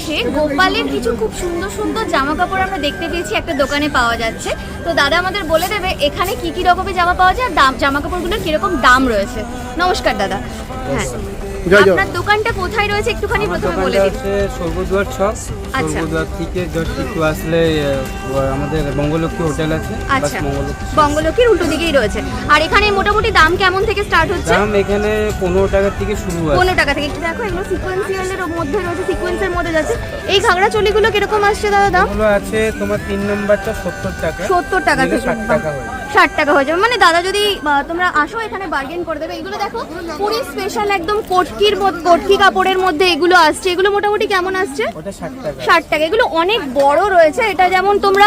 এসে গোপালের কিছু খুব সুন্দর সুন্দর জামা কাপড় আমরা দেখতে পেয়েছি একটা দোকানে পাওয়া যাচ্ছে। তো দাদা আমাদের বলে দেবে এখানে কি কি রকমের জামা পাওয়া যায়, দাম জামা কাপড়গুলোর কিরকম দাম রয়েছে। নমস্কার দাদা। হ্যাঁ, আপনার দোকানটা কোথায় রয়েছে একটুখানি প্রথমে বলে দিন। স্বর্গদ্বার ছক। আচ্ছা। স্বর্গদ্বার থেকে জাস্ট একটু আসলে আমাদের বঙ্গলক্ষ্মী হোটেল আছে। আচ্ছা, বঙ্গলক্ষ্মীর উল্টো দিকেই রয়েছে। আর এখানে মোটামুটি দাম কেমন থেকে স্টার্ট হচ্ছে? দাম এখানে 15 টাকা থেকে শুরু আছে। 15 টাকা থেকে। একটু দেখো, এগুলো সিকোয়েন্সিয়ালের মধ্যে রয়েছে, সিকোয়েন্সের মধ্যে যাচ্ছে। এই ঘাগড়া চলিগুলো কিরকম আসছে দাদা দাম? এগুলো আছে তোমার 3 নম্বরটা 70 টাকা। 70 টাকা থেকে 60 টাকা হয়। 60 টাকা হয়ে যাবে। মানে দাদা যদি তোমরা আসো এখানে বার্গেন করে দেবে। এগুলো দেখো পুরি স্পেশাল একদম কটকি কাপড়ের মধ্যে এগুলো আসছে। এগুলো মোটামুটি কেমন আসছে? ওটা 60 টাকা। 60 টাকা। এগুলো অনেক বড় রয়েছে। এটা যেমন তোমরা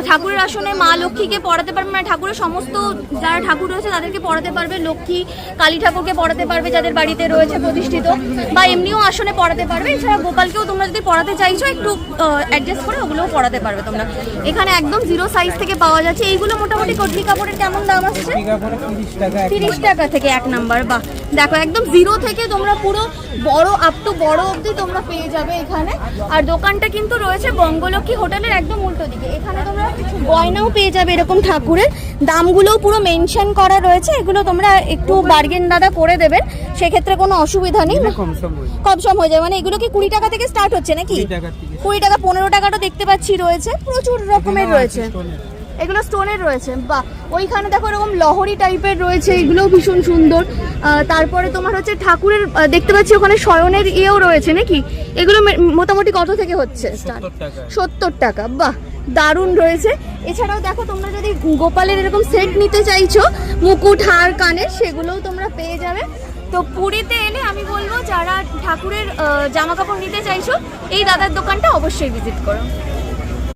ঠাকুরের আসনে মা লক্ষ্মীকে পড়াতে পারবে, মানে ঠাকুরের সমস্ত যারা ঠাকুর রয়েছে তাদেরকে পড়াতে পারবে, লক্ষ্মী কালী ঠাকুরকে পড়াতে পারবে যাদের বাড়িতে রয়েছে প্রতিষ্ঠিত, বা এমনিও আসনে পড়াতে পারবে। এছাড়া গোপালকেও তোমরা যদি পড়াতে চাইছো একটু অ্যাডজাস্ট করে ওগুলোও পড়াতে পারবে তোমরা। এখানে একদম 0 সাইজ থেকে পাওয়া যাচ্ছে। এইগুলো মোটামুটি কটকি কাপড়ের কেমন দাম আসছে? 30 টাকা থেকে 1 নাম্বার। বাহ, দেখো একদম 0 থেকে তোমরা পুরো বড় আপ টু বড় অবধি তোমরা পেয়ে যাবে এখানে। আর দোকানটা কিন্তু রয়েছে বঙ্গলক্ষ্মী হোটেলের একদম উল্টো দিকে। এখানে তোমরা গয়নাও পেয়ে যাবে এরকম ঠাকুরের, দামগুলোও পুরো মেনশন করা রয়েছে। এগুলো তোমরা একটু বার্গেন দাদা করে দেবেন, সেক্ষেত্রে কোনো অসুবিধা নেই, কম সম হয়ে যায়। মানে এগুলো কি 20 টাকা থেকে স্টার্ট হচ্ছে নাকি? 20 টাকা, 15 টাকাটা দেখতে পাচ্ছি রয়েছে, প্রচুর রকমের রয়েছে। এগুলো স্টোনের রয়েছে। বাহ, ওইখানে দেখো এরকম লহরি টাইপের রয়েছে, এগুলোও ভীষণ সুন্দর। তারপরে তোমার হচ্ছে ঠাকুরের দেখতে পাচ্ছি ওখানে শয়নের ইয়েও রয়েছে নাকি? এগুলো মোটামুটি কত থেকে হচ্ছে? 70 টাকা। বাহ, দারুণ রয়েছে। এছাড়াও দেখো তোমরা যদি গোপালের এরকম সেট নিতে চাইছো, মুকুট হার কানের, সেগুলোও তোমরা পেয়ে যাবে। তো পুরীতে এলে আমি বলবো যারা ঠাকুরের জামা কাপড় নিতে চাইছো এই দাদার দোকানটা অবশ্যই ভিজিট করো।